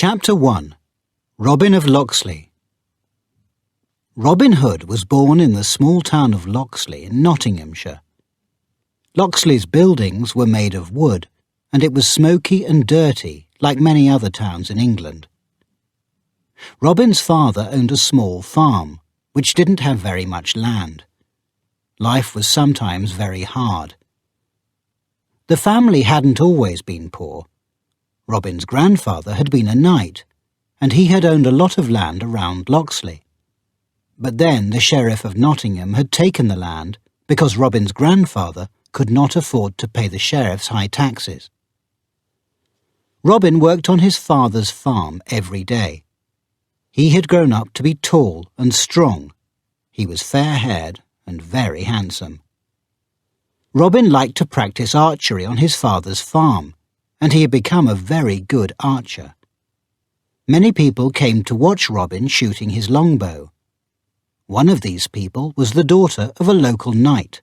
Chapter 1. Robin of Locksley. Robin Hood was born in the small town of Locksley in Nottinghamshire. Locksley's buildings were made of wood, and it was smoky and dirty like many other towns in England. Robin's father owned a small farm, which didn't have very much land. Life was sometimes very hard. The family hadn't always been poor. Robin's grandfather had been a knight, and he had owned a lot of land around Locksley. But then the Sheriff of Nottingham had taken the land because Robin's grandfather could not afford to pay the sheriff's high taxes. Robin worked on his father's farm every day. He had grown up to be tall and strong. He was fair-haired and very handsome. Robin liked to practice archery on his father's farm, and he had become a very good archer. Many people came to watch Robin shooting his longbow. One of these people was the daughter of a local knight.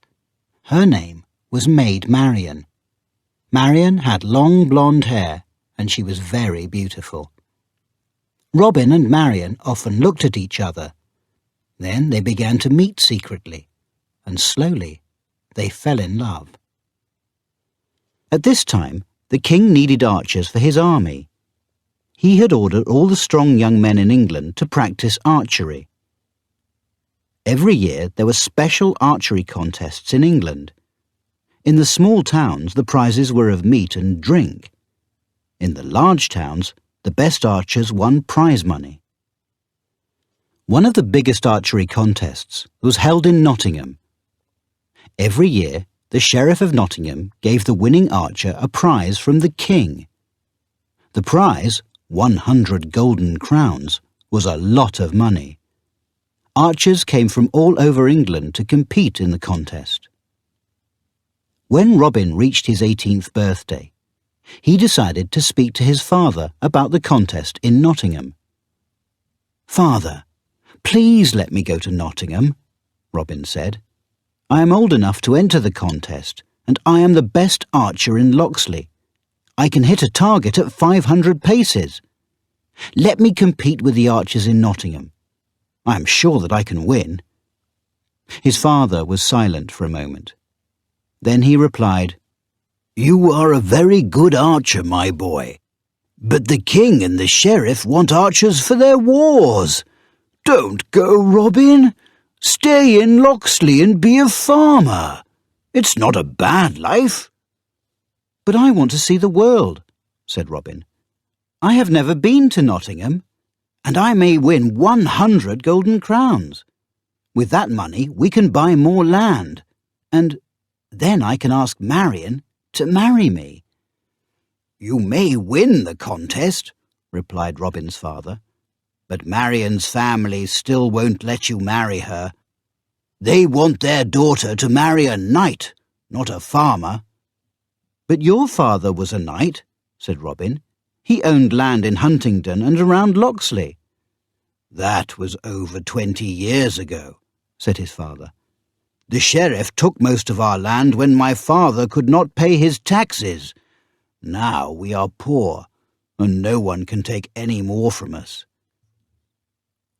Her name was Maid Marian. Marian had long blonde hair, and she was very beautiful. Robin and Marian often looked at each other. Then they began to meet secretly, and slowly they fell in love. At this time, the king needed archers for his army. He had ordered all the strong young men in England to practice archery. Every year there were special archery contests in England. In the small towns the prizes were of meat and drink. In the large towns the best archers won prize money. One of the biggest archery contests was held in Nottingham. Every year the Sheriff of Nottingham gave the winning archer a prize from the king. The prize, 100 golden crowns, was a lot of money. Archers came from all over England to compete in the contest. When Robin reached his 18th birthday, he decided to speak to his father about the contest in Nottingham. "Father, please let me go to Nottingham," Robin said. "I am old enough to enter the contest, and I am the best archer in Locksley. I can hit a target at 500 paces. Let me compete with the archers in Nottingham. I am sure that I can win." His father was silent for a moment. Then he replied, "You are a very good archer, my boy. But the king and the sheriff want archers for their wars. Don't go, Robin. Stay in Locksley and be a farmer. It's not a bad life." "But I want to see the world," said Robin. "I have never been to Nottingham, and I may win 100 golden crowns. With that money we can buy more land, and then I can ask Marian to marry me." "You may win the contest," replied Robin's father, "but Marian's family still won't let you marry her. They want their daughter to marry a knight, not a farmer." "But your father was a knight," said Robin. "He owned land in Huntingdon and around Locksley." "That was over 20 years ago," said his father. "The sheriff took most of our land when my father could not pay his taxes. Now we are poor, and no one can take any more from us."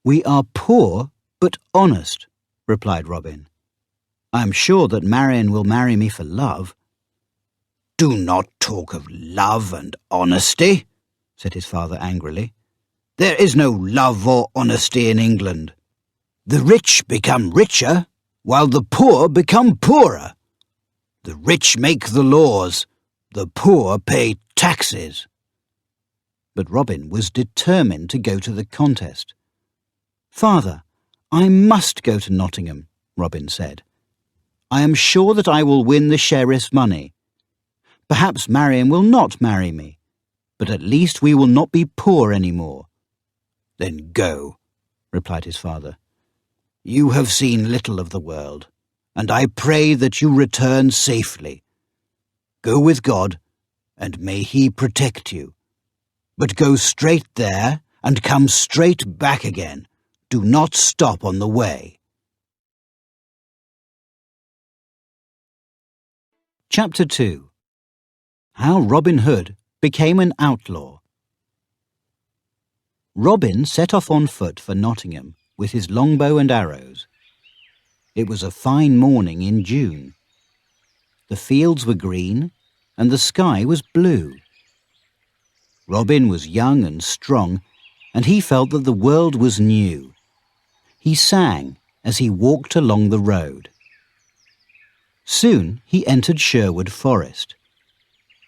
"We are poor, but honest," replied Robin. "I am sure that Marian will marry me for love." "Do not talk of love and honesty," said his father angrily. "There is no love or honesty in England. The rich become richer, while the poor become poorer. The rich make the laws, the poor pay taxes." But Robin was determined to go to the contest. "Father, I must go to Nottingham," Robin said. "I am sure that I will win the sheriff's money. Perhaps Marian will not marry me, but at least we will not be poor any more." "Then go," replied his father. "You have seen little of the world, and I pray that you return safely. Go with God, and may he protect you. But go straight there and come straight back again. Do not stop on the way." Chapter 2. How Robin Hood became an outlaw. Robin set off on foot for Nottingham with his longbow and arrows. It was a fine morning in June. The fields were green and the sky was blue. Robin was young and strong, and he felt that the world was new. He sang as he walked along the road. Soon he entered Sherwood Forest.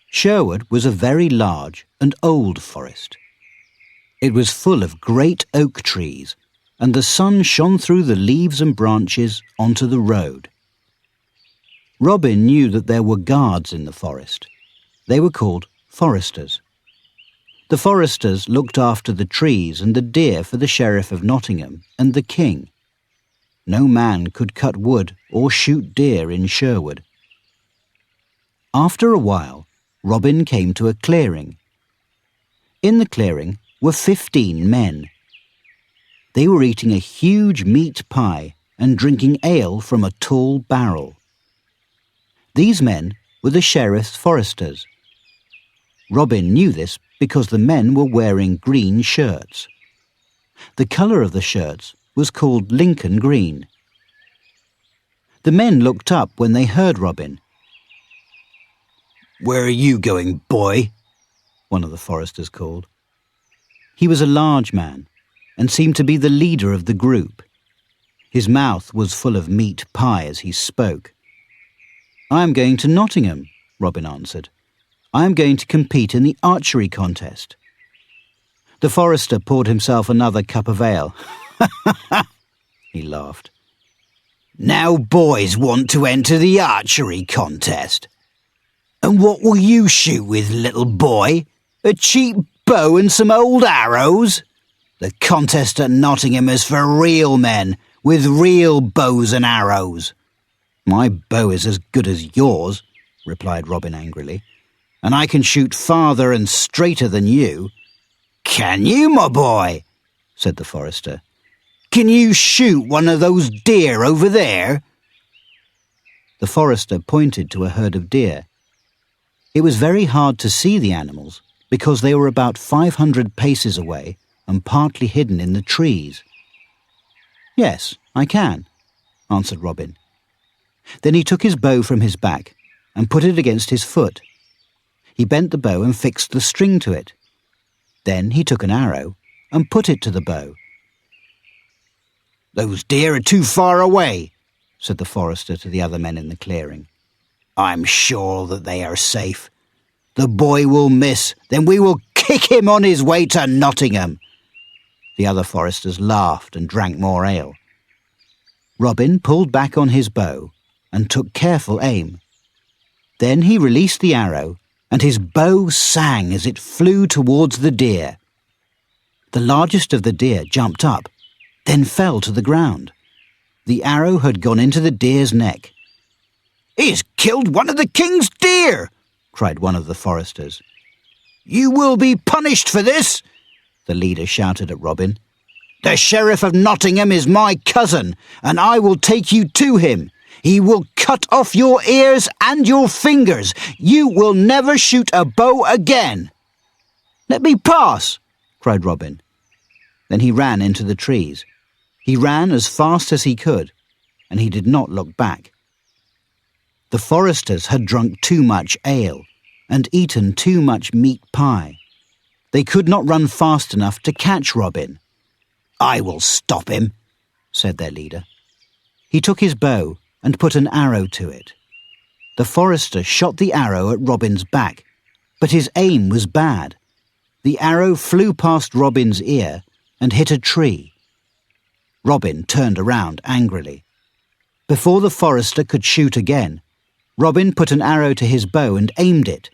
Sherwood was a very large and old forest. It was full of great oak trees, and the sun shone through the leaves and branches onto the road. Robin knew that there were guards in the forest. They were called foresters. The foresters looked after the trees and the deer for the Sheriff of Nottingham and the king. No man could cut wood or shoot deer in Sherwood. After a while, Robin came to a clearing. In the clearing were 15 men. They were eating a huge meat pie and drinking ale from a tall barrel. These men were the sheriff's foresters. Robin knew this because the men were wearing green shirts. The colour of the shirts was called Lincoln green. The men looked up when they heard Robin. "Where are you going, boy?" one of the foresters called. He was a large man and seemed to be the leader of the group. His mouth was full of meat pie as he spoke. "I am going to Nottingham," Robin answered. "I am going to compete in the archery contest." The forester poured himself another cup of ale. He laughed. "Now boys want to enter the archery contest. And what will you shoot with, little boy? A cheap bow and some old arrows? The contest at Nottingham is for real men, with real bows and arrows." "My bow is as good as yours," replied Robin angrily, "and I can shoot farther and straighter than you." "Can you, my boy?" said the forester. "Can you shoot one of those deer over there?" The forester pointed to a herd of deer. It was very hard to see the animals because they were about 500 paces away and partly hidden in the trees. "Yes, I can," answered Robin. Then he took his bow from his back and put it against his foot. He bent the bow and fixed the string to it. Then he took an arrow and put it to the bow. "Those deer are too far away," said the forester to the other men in the clearing. "I'm sure that they are safe. The boy will miss, then we will kick him on his way to Nottingham." The other foresters laughed and drank more ale. Robin pulled back on his bow and took careful aim. Then he released the arrow, and his bow sang as it flew towards the deer. The largest of the deer jumped up, then fell to the ground. The arrow had gone into the deer's neck. "He's killed one of the king's deer!" cried one of the foresters. "You will be punished for this!" the leader shouted at Robin. "The Sheriff of Nottingham is my cousin, and I will take you to him. He will cut off your ears and your fingers. You will never shoot a bow again." "Let me pass!" cried Robin. Then he ran into the trees. He ran as fast as he could, and he did not look back. The foresters had drunk too much ale and eaten too much meat pie. They could not run fast enough to catch Robin. "I will stop him," said their leader. He took his bow and put an arrow to it. The forester shot the arrow at Robin's back, but his aim was bad. The arrow flew past Robin's ear and hit a tree. Robin turned around angrily. Before the forester could shoot again, Robin put an arrow to his bow and aimed it.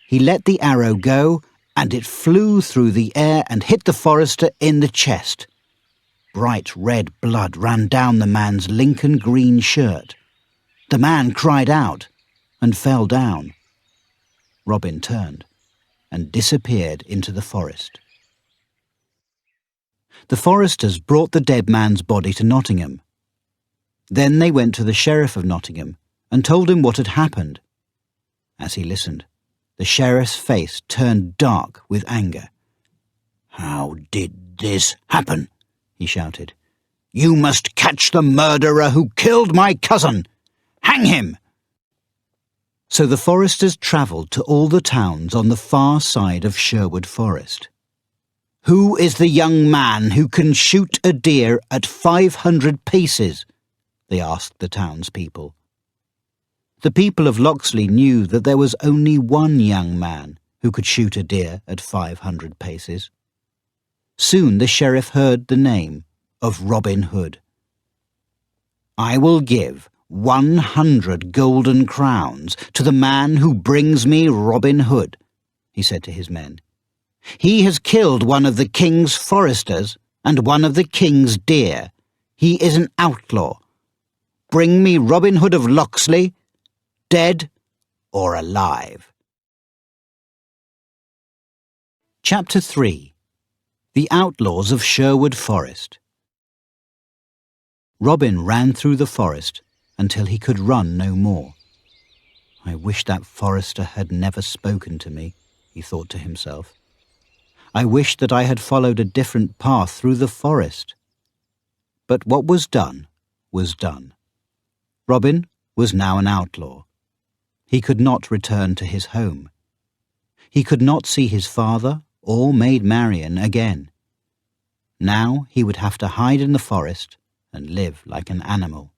He let the arrow go, and it flew through the air and hit the forester in the chest. Bright red blood ran down the man's Lincoln green shirt. The man cried out and fell down. Robin turned and disappeared into the forest. The foresters brought the dead man's body to Nottingham. Then they went to the Sheriff of Nottingham and told him what had happened. As he listened, the sheriff's face turned dark with anger. "How How did this happen? He shouted. You must catch the murderer who killed my cousin. Hang him! So the foresters travelled to all the towns on the far side of Sherwood Forest. Who is the young man who can shoot a deer at 500 paces? They asked the townspeople. The people of Locksley knew that there was only one young man who could shoot a deer at 500 paces. Soon the sheriff heard the name of Robin Hood. I will give 100 golden crowns to the man who brings me Robin Hood, he said to his men. He has killed one of the king's foresters and one of the king's deer. He is an outlaw. Bring me Robin Hood of Locksley, dead or alive. Chapter 3. The Outlaws of Sherwood Forest. Robin ran through the forest until he could run no more. I wish that forester had never spoken to me, he thought to himself. I wish that I had followed a different path through the forest. But what was done was done. Robin was now an outlaw. He could not return to his home. He could not see his father or Maid Marian again. Now he would have to hide in the forest and live like an animal.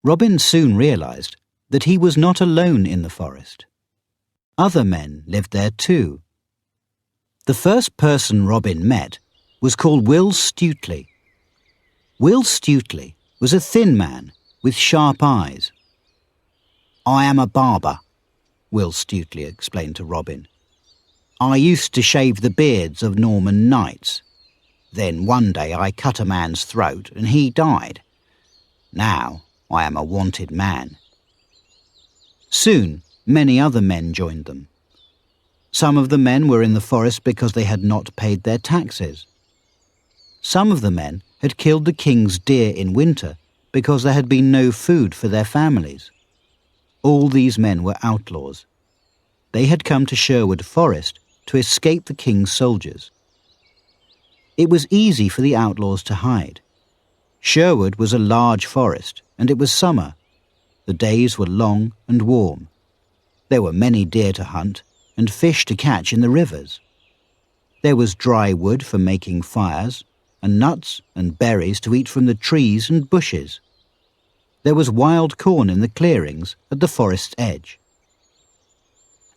Robin soon realised that he was not alone in the forest. Other men lived there too. The first person Robin met was called Will Stutely. Will Stutely was a thin man with sharp eyes. I am a barber, Will Stutely explained to Robin. I used to shave the beards of Norman knights. Then one day I cut a man's throat and he died. Now I am a wanted man. Soon many other men joined them. Some of the men were in the forest because they had not paid their taxes. Some of the men had killed the king's deer in winter because there had been no food for their families. All these men were outlaws. They had come to Sherwood Forest to escape the king's soldiers. It was easy for the outlaws to hide. Sherwood was a large forest, and it was summer. The days were long and warm. There were many deer to hunt and fish to catch in the rivers. There was dry wood for making fires, and nuts and berries to eat from the trees and bushes. There was wild corn in the clearings at the forest's edge.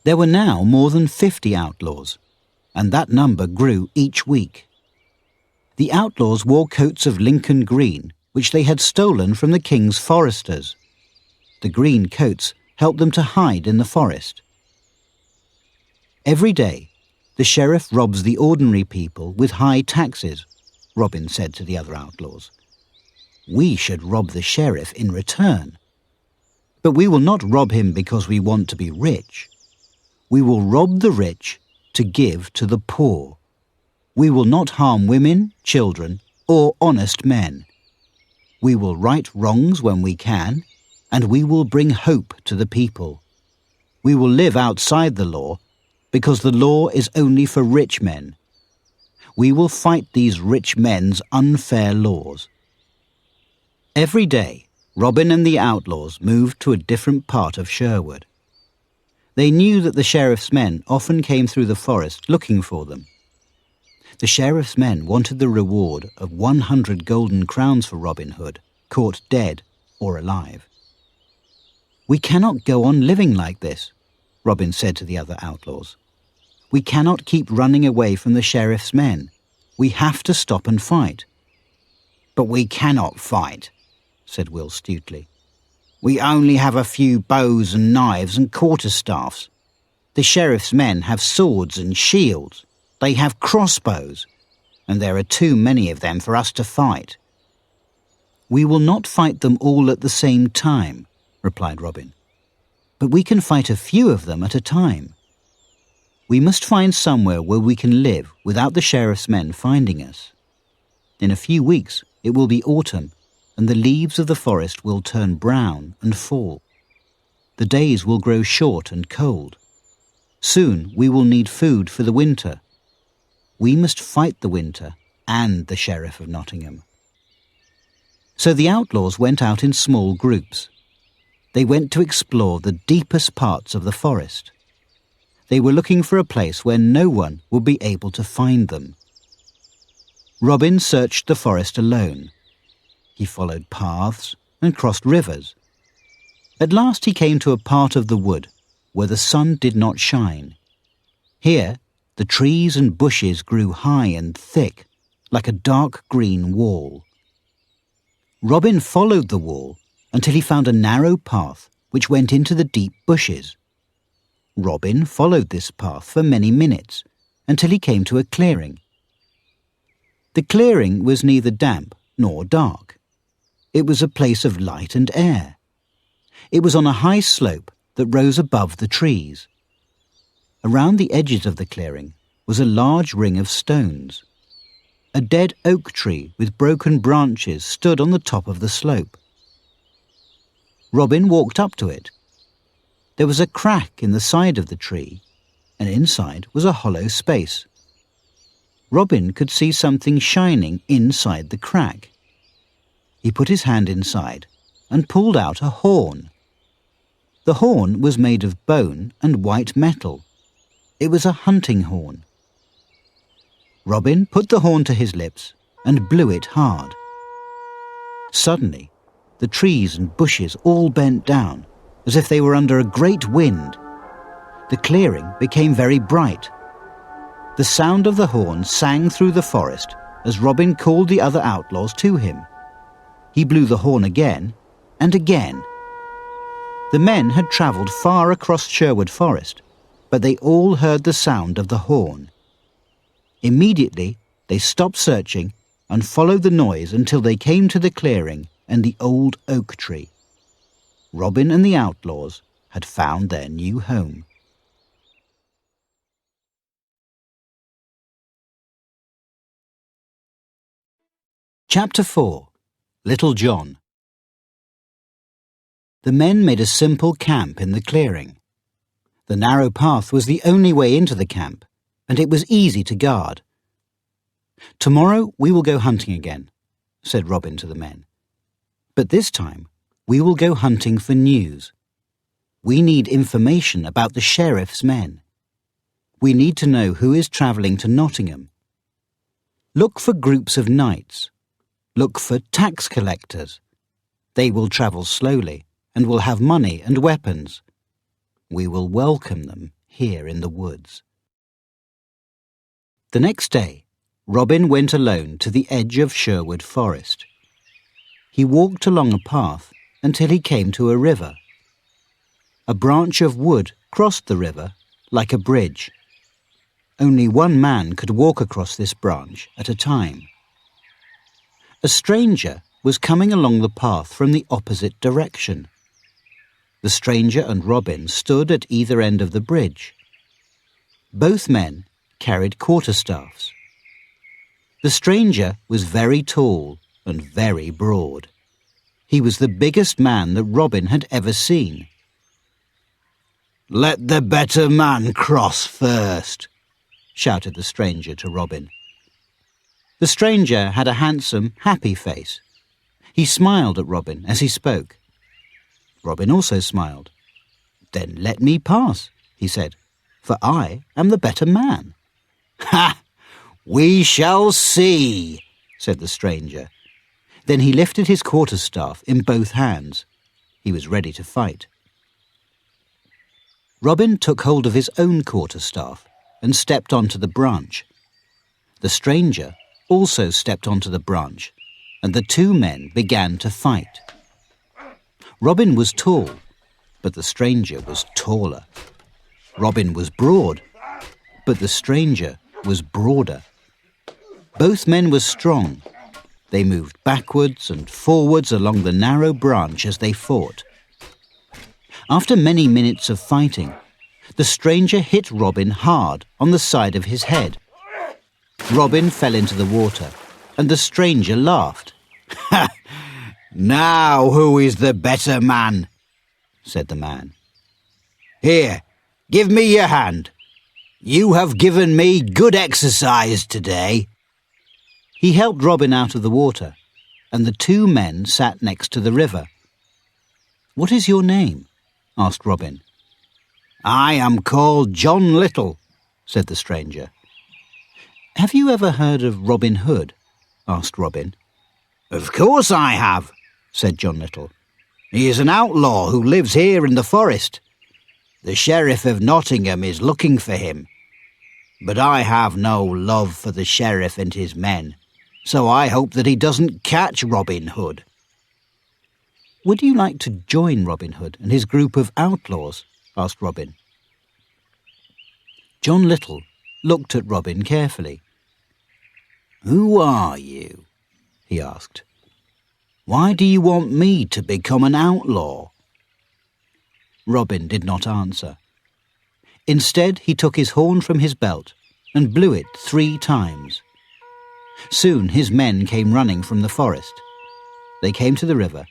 There were now more than 50 outlaws, and that number grew each week. The outlaws wore coats of Lincoln green, which they had stolen from the king's foresters. The green coats helped them to hide in the forest. Every day, the sheriff robs the ordinary people with high taxes, Robin said to the other outlaws. We should rob the sheriff in return. But we will not rob him because we want to be rich. We will rob the rich to give to the poor. We will not harm women, children, or honest men. We will right wrongs when we can, and we will bring hope to the people. We will live outside the law, because the law is only for rich men. We will fight these rich men's unfair laws. Every day, Robin and the outlaws moved to a different part of Sherwood. They knew that the sheriff's men often came through the forest looking for them. The sheriff's men wanted the reward of 100 golden crowns for Robin Hood, caught dead or alive. We cannot go on living like this, Robin said to the other outlaws. We cannot keep running away from the sheriff's men. We have to stop and fight. But we cannot fight, said Will Stutely. We only have a few bows and knives and quarterstaffs. The sheriff's men have swords and shields. They have crossbows, and there are too many of them for us to fight. We will not fight them all at the same time, replied Robin. But we can fight a few of them at a time. We must find somewhere where we can live without the sheriff's men finding us. In a few weeks it will be autumn, and the leaves of the forest will turn brown and fall. The days will grow short and cold. Soon we will need food for the winter. we must fight the winter and the Sheriff of Nottingham. So the outlaws went out in small groups. They went to explore the deepest parts of the forest. They were looking for a place where no one would be able to find them. Robin searched the forest alone. He followed paths and crossed rivers. At last he came to a part of the wood where the sun did not shine. Here, the trees and bushes grew high and thick, like a dark green wall. Robin followed the wall until he found a narrow path which went into the deep bushes. Robin followed this path for many minutes until he came to a clearing. The clearing was neither damp nor dark. It was a place of light and air. It was on a high slope that rose above the trees. Around the edges of the clearing was a large ring of stones. A dead oak tree with broken branches stood on the top of the slope. Robin walked up to it. There was a crack in the side of the tree, and inside was a hollow space. Robin could see something shining inside the crack. He put his hand inside and pulled out a horn. The horn was made of bone and white metal. It was a hunting horn. Robin put the horn to his lips and blew it hard. Suddenly, the trees and bushes all bent down, as if they were under a great wind. The clearing became very bright. The sound of the horn sang through the forest as Robin called the other outlaws to him. He blew the horn again and again. The men had travelled far across Sherwood Forest, but they all heard the sound of the horn. Immediately, they stopped searching and followed the noise until they came to the clearing and the old oak tree. Robin and the outlaws had found their new home. Chapter 4. Little John. The men made a simple camp in the clearing. The narrow path was the only way into the camp, and it was easy to guard. "Tomorrow we will go hunting again," said Robin to the men. "But this time we will go hunting for news. We need information about the sheriff's men. We need to know who is travelling to Nottingham. Look for groups of knights. Look for tax collectors. They will travel slowly and will have money and weapons. We will welcome them here in the woods." The next day, Robin went alone to the edge of Sherwood Forest. He walked along a path until he came to a river. A branch of wood crossed the river like a bridge. Only one man could walk across this branch at a time. A stranger was coming along the path from the opposite direction. The stranger and Robin stood at either end of the bridge. Both men carried quarterstaffs. The stranger was very tall and very broad. He was the biggest man that Robin had ever seen. "Let the better man cross first," shouted the stranger to Robin. The stranger had a handsome, happy face. He smiled at Robin as he spoke. Robin also smiled. "Then let me pass," he said, "for I am the better man." "Ha! We shall see," said the stranger. Then he lifted his quarterstaff in both hands. He was ready to fight. Robin took hold of his own quarterstaff and stepped onto the branch. The stranger also stepped onto the branch, and the two men began to fight. Robin was tall, but the stranger was taller. Robin was broad, but the stranger was broader. Both men were strong. They moved backwards and forwards along the narrow branch as they fought. After many minutes of fighting, the stranger hit Robin hard on the side of his head. Robin fell into the water, and the stranger laughed. "Ha! Now who is the better man?" said the man. "Here, give me your hand." You have given me good exercise today." He helped Robin out of the water, and the two men sat next to the river. "What is your name?" asked Robin. "I am called John Little," said the stranger. "Have you ever heard of Robin Hood?" asked Robin. "Of course I have," said John Little. "He is an outlaw who lives here in the forest. The Sheriff of Nottingham is looking for him. But I have no love for the Sheriff and his men, so I hope that he doesn't catch Robin Hood." "Would you like to join Robin Hood and his group of outlaws?" asked Robin. John Little looked at Robin carefully. "Who are you?" he asked. "Why do you want me to become an outlaw?" Robin did not answer. Instead, he took his horn from his belt and blew it 3 times. Soon his men came running from the forest. They came to the river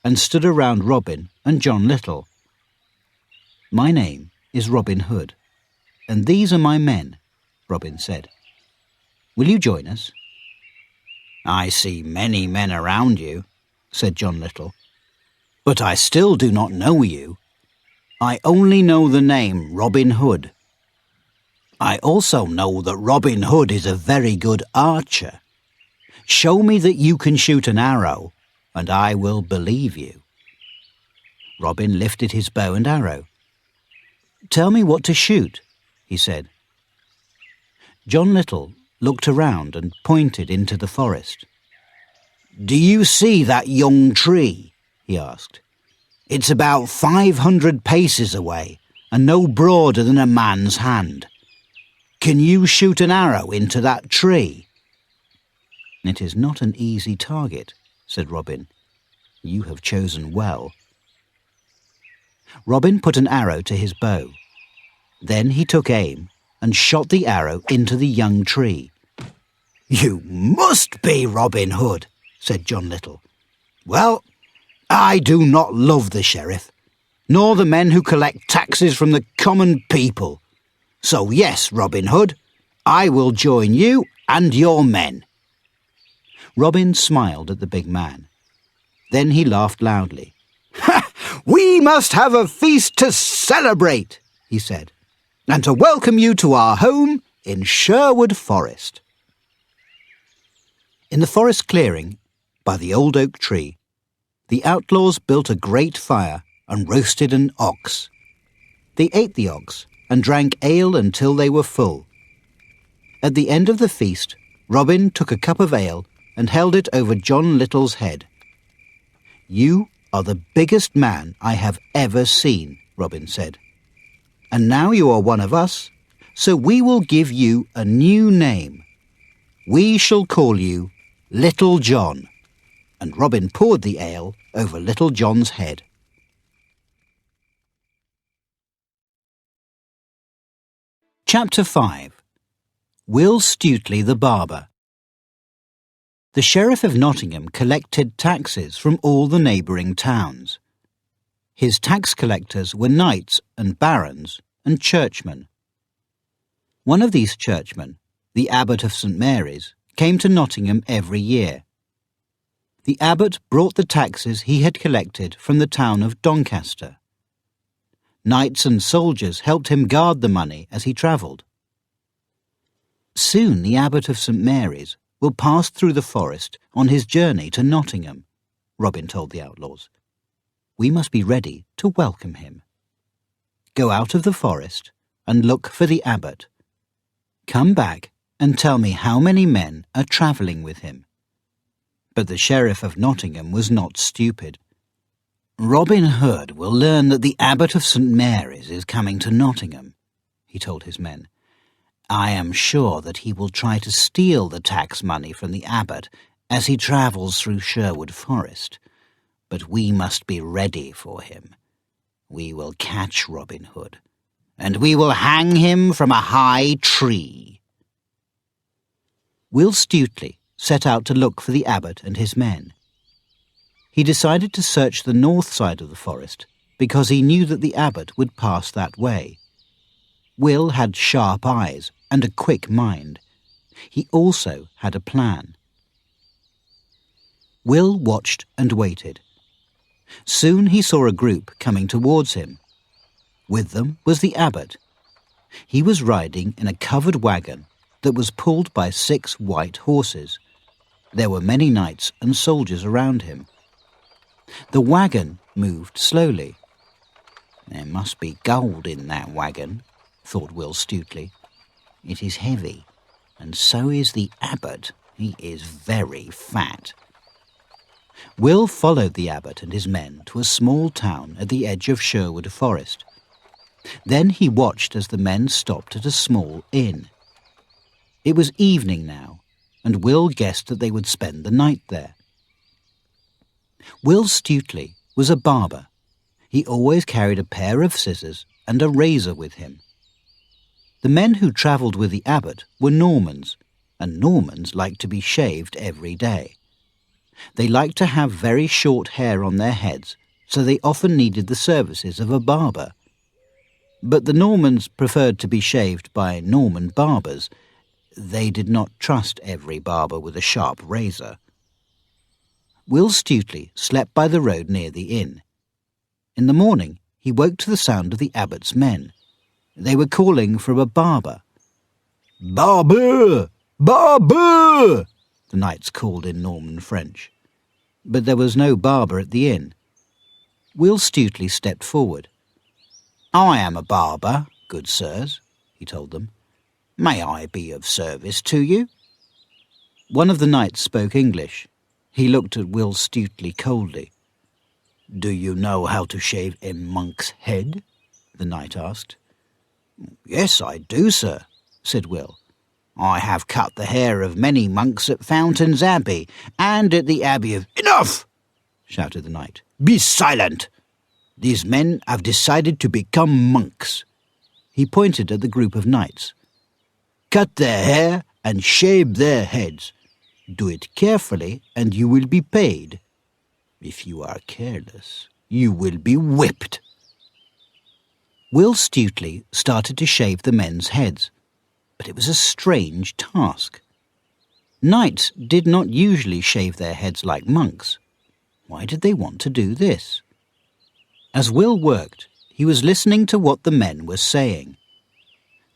and stood around Robin and John Little. "My name is Robin Hood, and these are my men," Robin said. "Will you join us?" "I see many men around you," said John Little, "but I still do not know you. I only know the name Robin Hood. I also know that Robin Hood is a very good archer. Show me that you can shoot an arrow, and I will believe you." Robin lifted his bow and arrow. "Tell me what to shoot," he said. John Little looked around and pointed into the forest. "Do you see that young tree?" he asked. "It's about 500 paces away and no broader than a man's hand. Can you shoot an arrow into that tree?" "It is not an easy target," said Robin. "You have chosen well." Robin put an arrow to his bow. Then he took aim and shot the arrow into the young tree. "You must be Robin Hood," said John Little. "Well, I do not love the Sheriff, nor the men who collect taxes from the common people. So yes, Robin Hood, I will join you and your men." Robin smiled at the big man. Then he laughed loudly. "We must have a feast to celebrate," he said, "and to welcome you to our home in Sherwood Forest." In the forest clearing, by the old oak tree, the outlaws built a great fire and roasted an ox. They ate the ox and drank ale until they were full. At the end of the feast, Robin took a cup of ale and held it over John Little's head. "You are the biggest man I have ever seen," Robin said. "And now you are one of us, so we will give you a new name. We shall call you Little John." And Robin poured the ale over Little John's head. Chapter 5. Will Stutely the Barber. The Sheriff of Nottingham collected taxes from all the neighbouring towns. His tax collectors were knights and barons and churchmen. One of these churchmen, the Abbot of St. Mary's, came to Nottingham every year. The abbot brought the taxes he had collected from the town of Doncaster. Knights and soldiers helped him guard the money as he travelled. Soon the Abbot of St. Mary's will pass through the forest on his journey to Nottingham, Robin told the outlaws. We must be ready to welcome him. Go out of the forest and look for the abbot. Come back and tell me how many men are travelling with him. But the Sheriff of Nottingham was not stupid. Robin Hood will learn that the Abbot of St. Mary's is coming to Nottingham, he told his men. I am sure that he will try to steal the tax money from the abbot as he travels through Sherwood Forest. But we must be ready for him. We will catch Robin Hood, and we will hang him from a high tree. Will Stutely set out to look for the abbot and his men. He decided to search the north side of the forest because he knew that the abbot would pass that way. Will had sharp eyes and a quick mind. He also had a plan. Will watched and waited. Soon he saw a group coming towards him. With them was the abbot. He was riding in a covered wagon that was pulled by 6 white horses. There were many knights and soldiers around him. The wagon moved slowly. "There must be gold in that wagon," thought Will Stutely. "It is heavy, and so is the abbot. He is very fat." Will followed the abbot and his men to a small town at the edge of Sherwood Forest. Then he watched as the men stopped at a small inn. It was evening now, and Will guessed that they would spend the night there. Will Stutely was a barber. He always carried a pair of scissors and a razor with him. The men who travelled with the abbot were Normans, and Normans liked to be shaved every day. They liked to have very short hair on their heads, so they often needed the services of a barber. But the Normans preferred to be shaved by Norman barbers. They did not trust every barber with a sharp razor. Will Stutely slept by the road near the inn. In the morning, he woke to the sound of the abbot's men. They were calling for a barber. "Barber! Barber!" the knights called in Norman French. But there was no barber at the inn. Will Stutely stepped forward. "I am a barber, good sirs," he told them. "May I be of service to you?" One of the knights spoke English. He looked at Will Stutely coldly. "Do you know how to shave a monk's head?" the knight asked. "Yes, I do, sir," said Will. "I have cut the hair of many monks at Fountains Abbey and at the Abbey of—" "Enough!" shouted the knight. "Be silent! These men have decided to become monks." He pointed at the group of knights. "Cut their hair and shave their heads. Do it carefully and you will be paid. If you are careless, you will be whipped." Will Stutely started to shave the men's heads, but it was a strange task. Knights did not usually shave their heads like monks. Why did they want to do this? As Will worked, he was listening to what the men were saying.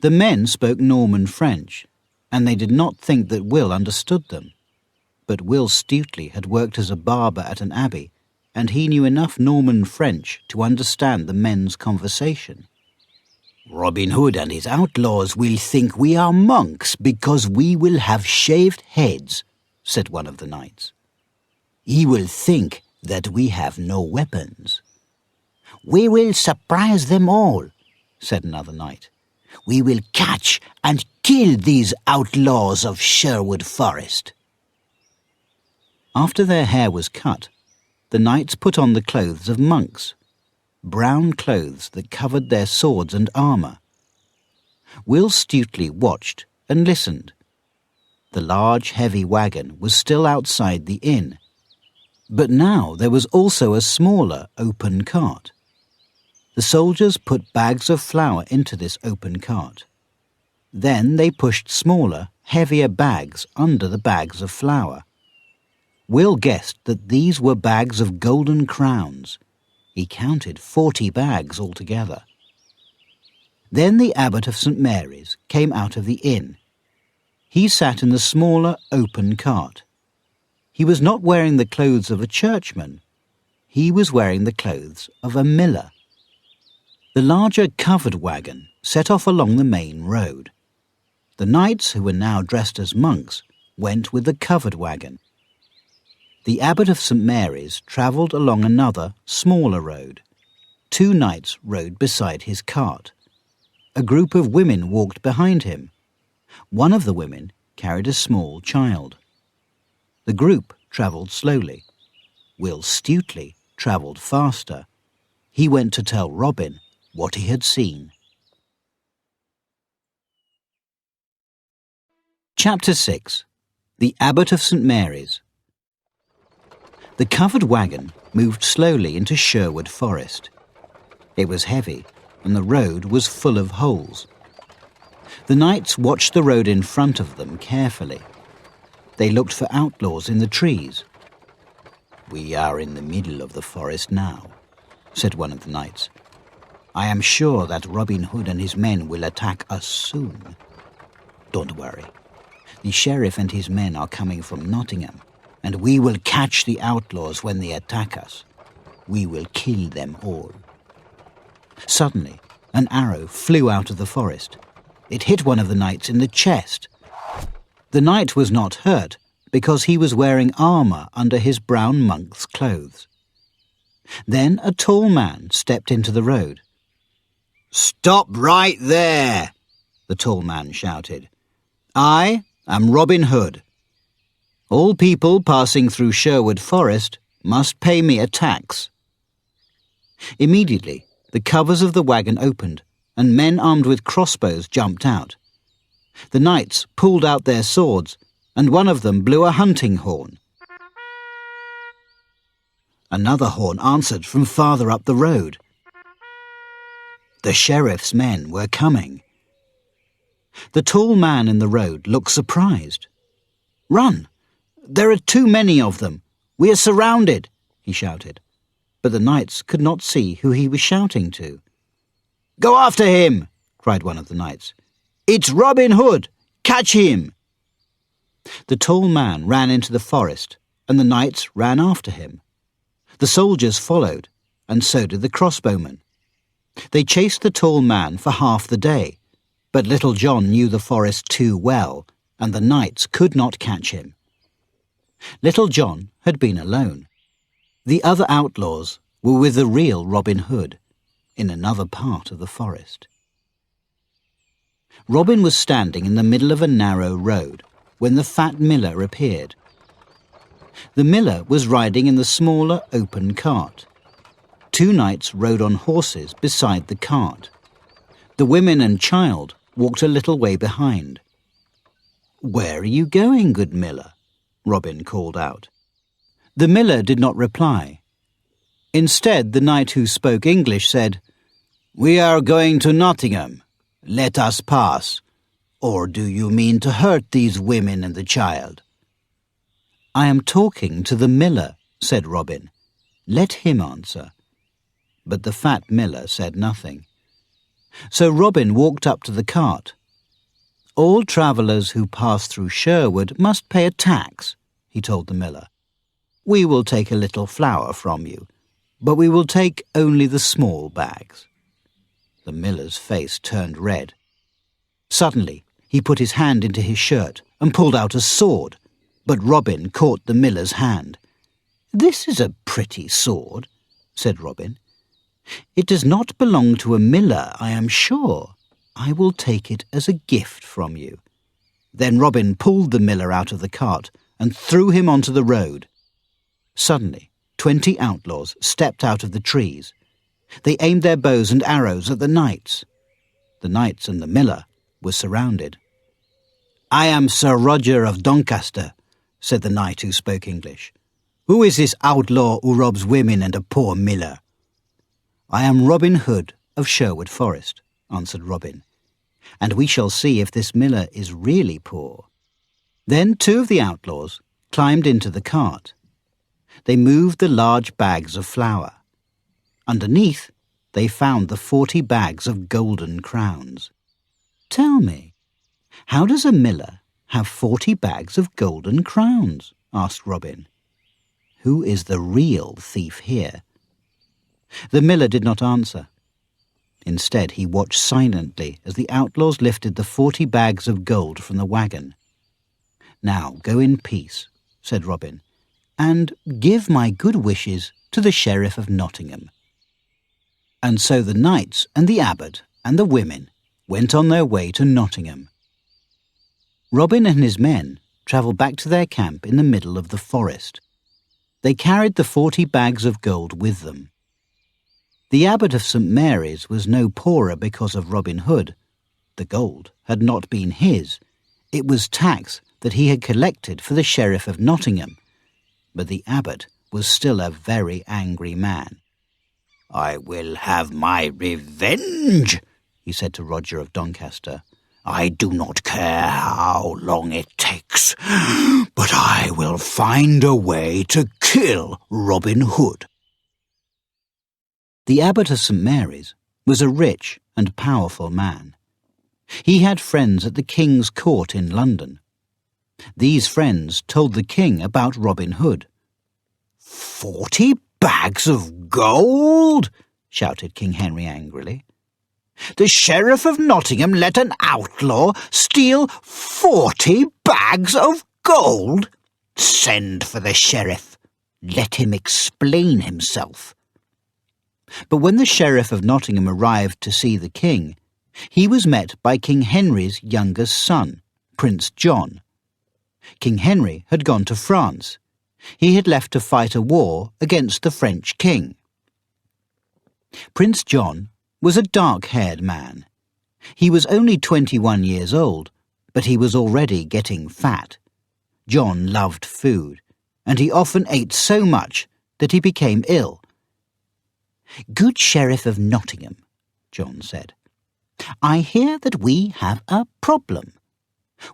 The men spoke Norman French, and they did not think that Will understood them. But Will Stutely had worked as a barber at an abbey, and he knew enough Norman French to understand the men's conversation. "Robin Hood and his outlaws will think we are monks because we will have shaved heads," said one of the knights. "He will think that we have no weapons." "We will surprise them all," said another knight. "We will catch and kill these outlaws of Sherwood Forest." After their hair was cut, the knights put on the clothes of monks, brown clothes that covered their swords and armour. Will Stutely watched and listened. The large, heavy wagon was still outside the inn, but now there was also a smaller, open cart. The soldiers put bags of flour into this open cart. Then they pushed smaller, heavier bags under the bags of flour. Will guessed that these were bags of golden crowns. He counted 40 bags altogether. Then the abbot of St. Mary's came out of the inn. He sat in the smaller, open cart. He was not wearing the clothes of a churchman. He was wearing the clothes of a miller. The larger covered wagon set off along the main road. The knights, who were now dressed as monks, went with the covered wagon. The abbot of St. Mary's travelled along another, smaller road. 2 knights rode beside his cart. A group of women walked behind him. One of the women carried a small child. The group travelled slowly. Will Stutely travelled faster. He went to tell Robin what he had seen. Chapter 6. The Abbot of St. Mary's. The covered wagon moved slowly into Sherwood Forest. It was heavy, and the road was full of holes. The knights watched the road in front of them carefully. They looked for outlaws in the trees. "We are in the middle of the forest now," said one of the knights. "I am sure that Robin Hood and his men will attack us soon." "Don't worry. The sheriff and his men are coming from Nottingham, and we will catch the outlaws when they attack us. We will kill them all." Suddenly, an arrow flew out of the forest. It hit one of the knights in the chest. The knight was not hurt because he was wearing armour under his brown monk's clothes. Then a tall man stepped into the road. "Stop right there!" the tall man shouted. "I am Robin Hood. All people passing through Sherwood Forest must pay me a tax." Immediately, the covers of the wagon opened, and men armed with crossbows jumped out. The knights pulled out their swords, and one of them blew a hunting horn. Another horn answered from farther up the road. The sheriff's men were coming. The tall man in the road looked surprised. "Run! There are too many of them. We are surrounded," he shouted. But the knights could not see who he was shouting to. "Go after him!" cried one of the knights. "It's Robin Hood! Catch him!" The tall man ran into the forest, and the knights ran after him. The soldiers followed, and so did the crossbowmen. They chased the tall man for half the day, but Little John knew the forest too well, and the knights could not catch him. Little John had been alone. The other outlaws were with the real Robin Hood, in another part of the forest. Robin was standing in the middle of a narrow road when the fat miller appeared. The miller was riding in the smaller open cart. Two knights rode on horses beside the cart. The women and child walked a little way behind. "Where are you going, good miller?" Robin called out. The miller did not reply. Instead, the knight who spoke English said, "We are going to Nottingham. Let us pass. Or do you mean to hurt these women and the child?" "I am talking to the miller," said Robin. "Let him answer." But the fat miller said nothing. So Robin walked up to the cart. "All travellers who pass through Sherwood must pay a tax," he told the miller. "We will take a little flour from you, but we will take only the small bags." The miller's face turned red. Suddenly, he put his hand into his shirt and pulled out a sword, but Robin caught the miller's hand. "This is a pretty sword," said Robin. "It does not belong to a miller, I am sure. I will take it as a gift from you." Then Robin pulled the miller out of the cart and threw him onto the road. Suddenly, 20 outlaws stepped out of the trees. They aimed their bows and arrows at the knights. The knights and the miller were surrounded. "I am Sir Roger of Doncaster," said the knight who spoke English. "Who is this outlaw who robs women and a poor miller?" "I am Robin Hood of Sherwood Forest," answered Robin, "and we shall see if this miller is really poor." Then 2 of the outlaws climbed into the cart. They moved the large bags of flour. Underneath, they found the 40 bags of golden crowns. "Tell me, how does a miller have 40 bags of golden crowns?" asked Robin. "Who is the real thief here?" The miller did not answer. Instead, he watched silently as the outlaws lifted the 40 bags of gold from the wagon. "Now go in peace," said Robin, "and give my good wishes to the Sheriff of Nottingham." And so the knights and the abbot and the women went on their way to Nottingham. Robin and his men travelled back to their camp in the middle of the forest. They carried the 40 bags of gold with them. The abbot of St. Mary's was no poorer because of Robin Hood. The gold had not been his. It was tax that he had collected for the Sheriff of Nottingham. But the abbot was still a very angry man. "I will have my revenge," he said to Roger of Doncaster. I do not care how long it takes, but I will find a way to kill Robin Hood." The Abbot of St. Mary's was a rich and powerful man. He had friends at the King's court in London. These friends told the King about Robin Hood. "40 bags of gold!" shouted King Henry angrily. "The Sheriff of Nottingham let an outlaw steal 40 bags of gold? Send for the sheriff. Let him explain himself." But when the Sheriff of Nottingham arrived to see the king, he was met by King Henry's youngest son, Prince John. King Henry had gone to France. He had left to fight a war against the French king. Prince John was a dark-haired man. He was only 21 years old, but he was already getting fat. John loved food, and he often ate so much that he became ill. "Good Sheriff of Nottingham," John said, "I hear that we have a problem.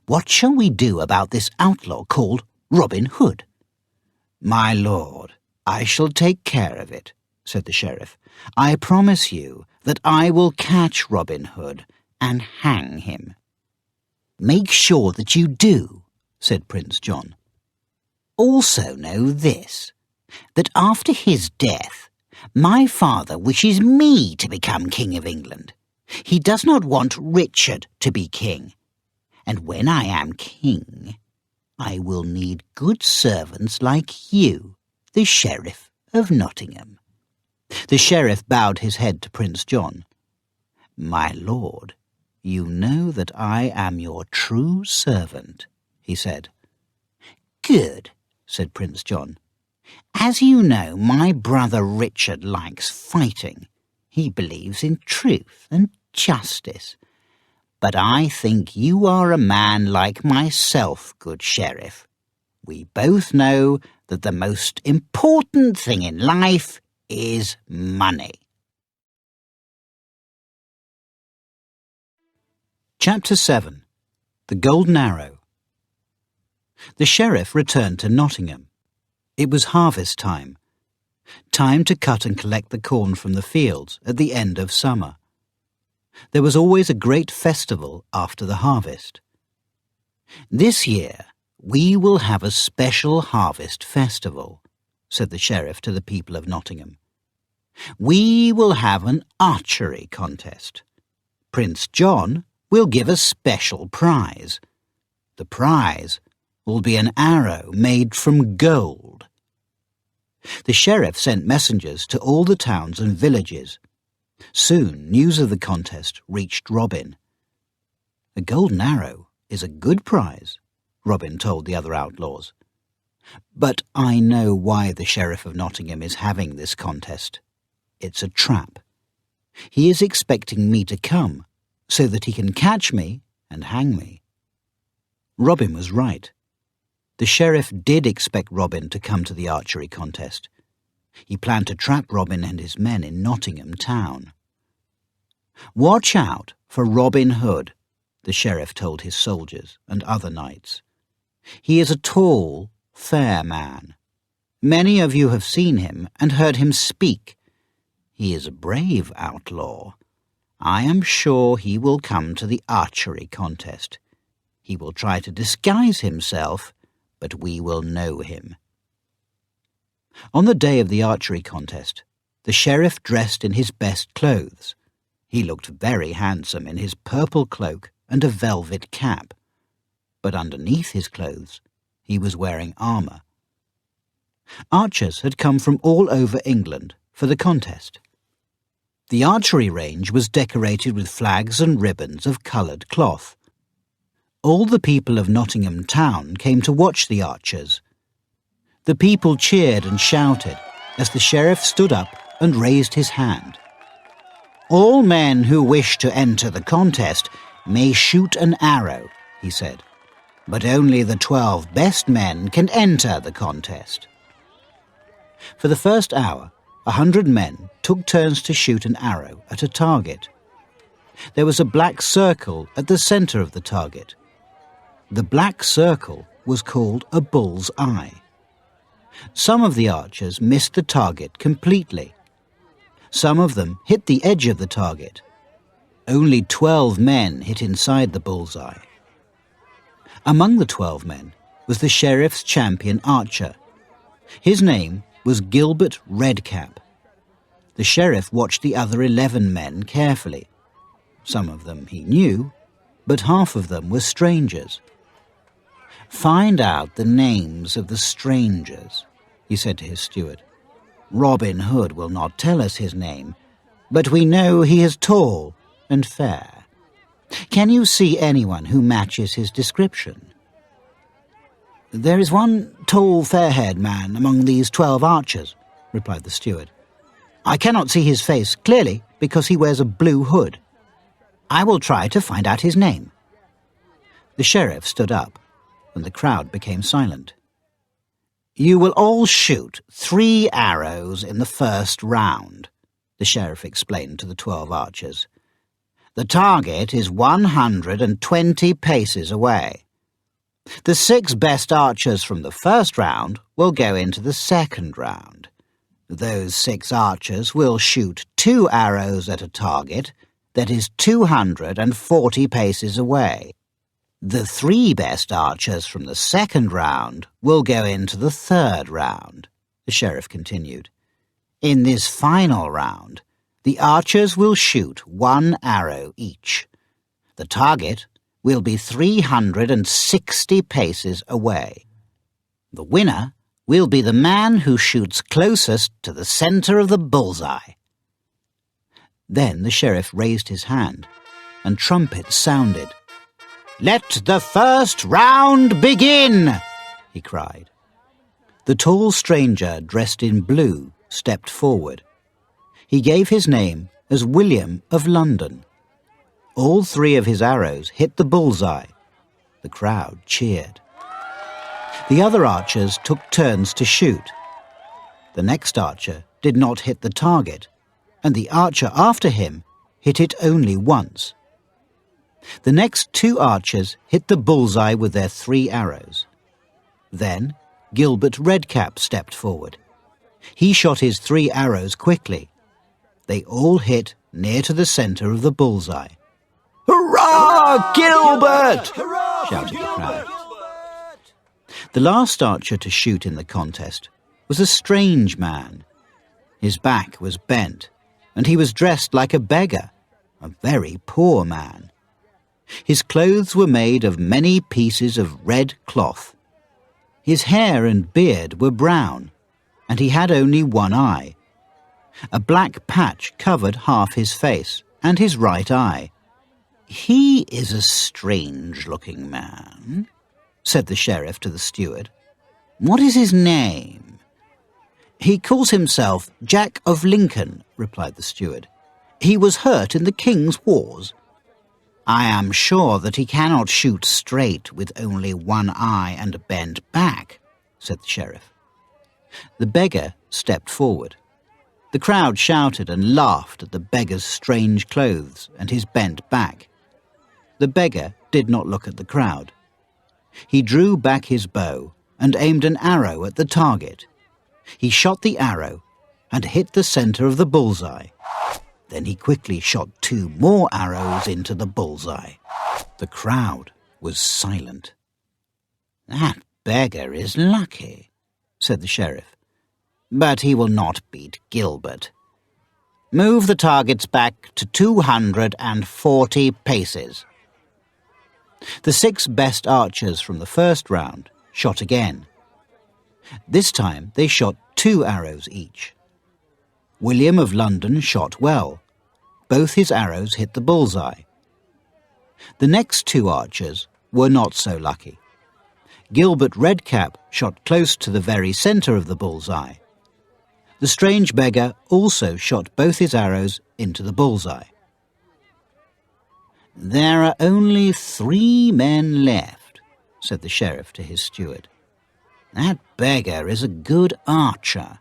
What shall we do about this outlaw called Robin Hood?" "My lord, I shall take care of it," said the sheriff. "I promise you that I will catch Robin Hood and hang him." "Make sure that you do," said Prince John. "Also know this, that after his death, my father wishes me to become King of England. He does not want Richard to be king. And when I am king, I will need good servants like you, the Sheriff of Nottingham." The sheriff bowed his head to Prince John. "My lord, you know that I am your true servant," he said. "Good," said Prince John. "As you know, my brother Richard likes fighting. He believes in truth and justice. But I think you are a man like myself, good sheriff. We both know that the most important thing in life is money." Chapter 7. The Golden Arrow. The sheriff returned to Nottingham. It was harvest time. Time to cut and collect the corn from the fields at the end of summer. There was always a great festival after the harvest. "This year we will have a special harvest festival," said the sheriff to the people of Nottingham. "We will have an archery contest. Prince John will give a special prize. The prize will be an arrow made from gold." The sheriff sent messengers to all the towns and villages. Soon news of the contest reached Robin. "A golden arrow is a good prize," Robin told the other outlaws. "But I know why the Sheriff of Nottingham is having this contest. It's a trap. He is expecting me to come so that he can catch me and hang me." Robin was right. The sheriff did expect Robin to come to the archery contest. He planned to trap Robin and his men in Nottingham town. "Watch out for Robin Hood," the sheriff told his soldiers and other knights. "He is a tall, fair man. Many of you have seen him and heard him speak. He is a brave outlaw. I am sure he will come to the archery contest. He will try to disguise himself, but we will know him." On the day of the archery contest, the sheriff dressed in his best clothes. He looked very handsome in his purple cloak and a velvet cap. But underneath his clothes, he was wearing armour. Archers had come from all over England for the contest. The archery range was decorated with flags and ribbons of coloured cloth. All the people of Nottingham town came to watch the archers. The people cheered and shouted as the sheriff stood up and raised his hand. "All men who wish to enter the contest may shoot an arrow," he said, "but only the 12 best men can enter the contest." For the first hour, 100 men took turns to shoot an arrow at a target. There was a black circle at the centre of the target. The black circle was called a bull's eye. Some of the archers missed the target completely. Some of them hit the edge of the target. Only 12 men hit inside the bull's eye. Among the 12 men was the sheriff's champion archer. His name was Gilbert Redcap. The sheriff watched the other 11 men carefully. Some of them he knew, but half of them were strangers. "Find out the names of the strangers," he said to his steward. "Robin Hood will not tell us his name, but we know he is tall and fair. Can you see anyone who matches his description?" "There is one tall, fair-haired man among these 12 archers," replied the steward. "I cannot see his face clearly because he wears a blue hood. I will try to find out his name." The sheriff stood up, and the crowd became silent. "You will all shoot 3 arrows in the first round," the sheriff explained to the 12 archers. "The target is 120 paces away. The 6 best archers from the first round will go into the second round. Those 6 archers will shoot 2 arrows at a target that is 240 paces away. The 3 best archers from the second round will go into the third round," the sheriff continued. "In this final round, the archers will shoot 1 arrow each. The target will be 360 paces away. The winner will be the man who shoots closest to the centre of the bullseye." Then the sheriff raised his hand, and trumpets sounded. "Let the first round begin!" he cried. The tall stranger dressed in blue stepped forward. He gave his name as William of London. All 3 of his arrows hit the bullseye. The crowd cheered. The other archers took turns to shoot. The next archer did not hit the target, and the archer after him hit it only once. The next 2 archers hit the bullseye with their 3 arrows. Then Gilbert Redcap stepped forward. He shot his 3 arrows quickly. They all hit near to the centre of the bullseye. "Hurrah, Gilbert!" shouted the crowd. The last archer to shoot in the contest was a strange man. His back was bent, and he was dressed like a beggar, a very poor man. His clothes were made of many pieces of red cloth. His hair and beard were brown, and he had only 1 eye. A black patch covered half his face and his right eye. "He is a strange-looking man," said the sheriff to the steward. "What is his name?" "He calls himself Jack of Lincoln," replied the steward. "He was hurt in the King's wars." "I am sure that he cannot shoot straight with only 1 eye and a bent back," said the sheriff. The beggar stepped forward. The crowd shouted and laughed at the beggar's strange clothes and his bent back. The beggar did not look at the crowd. He drew back his bow and aimed an arrow at the target. He shot the arrow and hit the centre of the bullseye. Then he quickly shot 2 more arrows into the bullseye. The crowd was silent. "That beggar is lucky," said the sheriff. "But he will not beat Gilbert. Move the targets back to 240 paces." The 6 best archers from the first round shot again. This time they shot 2 arrows each. William of London shot well. Both his arrows hit the bullseye. The next 2 archers were not so lucky. Gilbert Redcap shot close to the very centre of the bullseye. The strange beggar also shot both his arrows into the bullseye. "There are only 3 men left," said the sheriff to his steward. "That beggar is a good archer,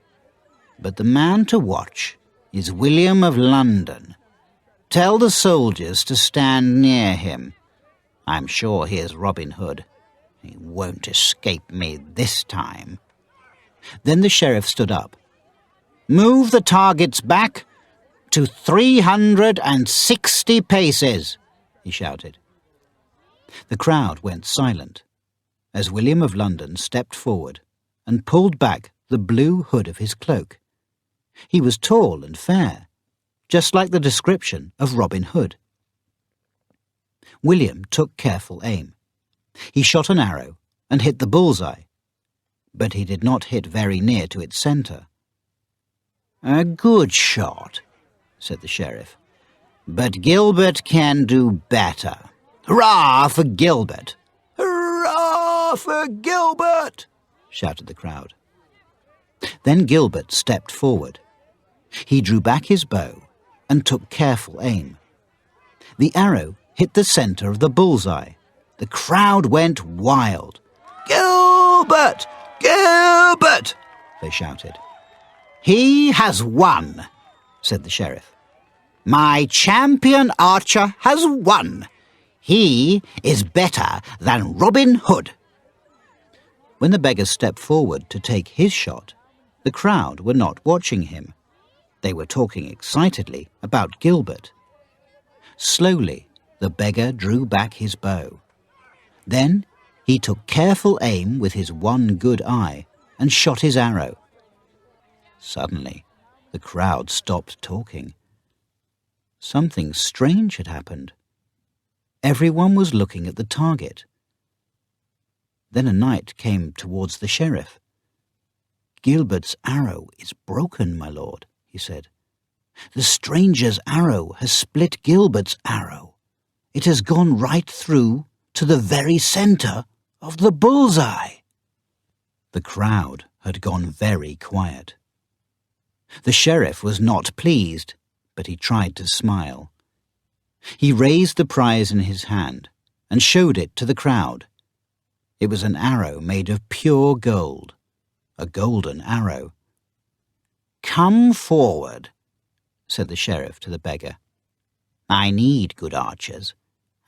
but the man to watch is William of London. Tell the soldiers to stand near him. I'm sure he is Robin Hood. He won't escape me this time." Then the sheriff stood up. "Move the targets back to 360 paces," he shouted. The crowd went silent as William of London stepped forward and pulled back the blue hood of his cloak. He was tall and fair, just like the description of Robin Hood. William took careful aim. He shot an arrow and hit the bullseye, but he did not hit very near to its centre. "A good shot," said the sheriff, "but Gilbert can do better. Hurrah for Gilbert!" "Hurrah for Gilbert!" shouted the crowd. Then Gilbert stepped forward. He drew back his bow and took careful aim. The arrow hit the centre of the bullseye. The crowd went wild. "Gilbert! Gilbert!" they shouted. "He has won," said the sheriff. "My champion archer has won. He is better than Robin Hood." When the beggar stepped forward to take his shot, the crowd were not watching him. They were talking excitedly about Gilbert. Slowly, the beggar drew back his bow. Then he took careful aim with his one good eye and shot his arrow. Suddenly, the crowd stopped talking. Something strange had happened. Everyone was looking at the target. Then a knight came towards the sheriff. "Gilbert's arrow is broken, my lord," he said. "The stranger's arrow has split Gilbert's arrow. It has gone right through to the very centre of the bullseye." The crowd had gone very quiet. The sheriff was not pleased, but he tried to smile. He raised the prize in his hand and showed it to the crowd. It was an arrow made of pure gold, a golden arrow. "Come forward," said the sheriff to the beggar. "I need good archers,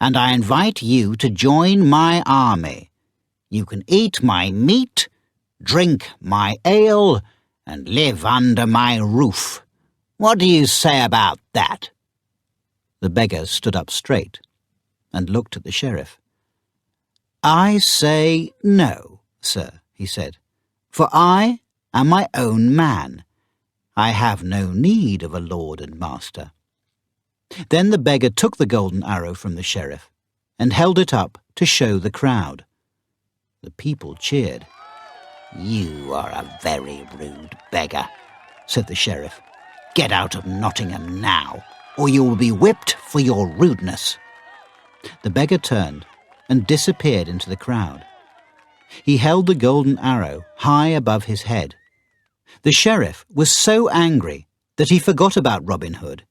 and I invite you to join my army. You can eat my meat, drink my ale, and live under my roof. What do you say about that?" The beggar stood up straight and looked at the sheriff. "I say no, sir," he said, "for I am my own man. I have no need of a lord and master." Then the beggar took the golden arrow from the sheriff and held it up to show the crowd. The people cheered. "You are a very rude beggar," said the sheriff. "Get out of Nottingham now, or you will be whipped for your rudeness." The beggar turned and disappeared into the crowd. He held the golden arrow high above his head. The sheriff was so angry that he forgot about Robin Hood.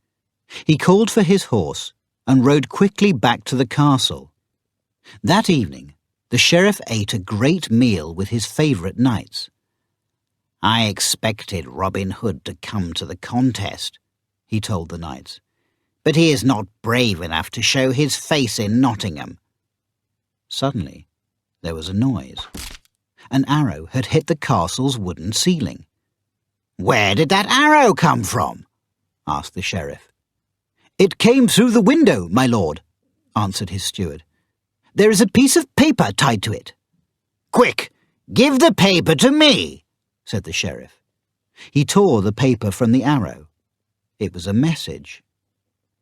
He called for his horse and rode quickly back to the castle. That evening, the sheriff ate a great meal with his favourite knights. "I expected Robin Hood to come to the contest," he told the knights, "but he is not brave enough to show his face in Nottingham." Suddenly, there was a noise. An arrow had hit the castle's wooden ceiling. "Where did that arrow come from?" asked the sheriff. "It came through the window, my lord," answered his steward. "There is a piece of paper tied to it." "Quick, give the paper to me," said the sheriff. He tore the paper from the arrow. It was a message.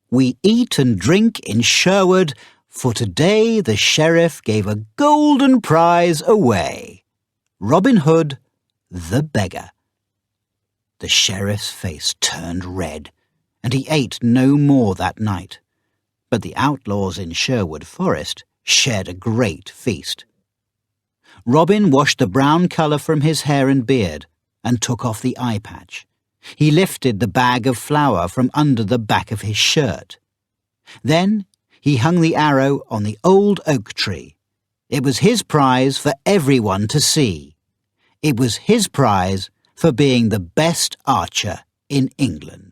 "We eat and drink in Sherwood, for today the sheriff gave a golden prize away. Robin Hood, the beggar." The sheriff's face turned red, and he ate no more that night. But the outlaws in Sherwood Forest shared a great feast. Robin washed the brown colour from his hair and beard and took off the eye patch. He lifted the bag of flour from under the back of his shirt. Then he hung the arrow on the old oak tree. It was his prize for everyone to see. It was his prize for being the best archer in England.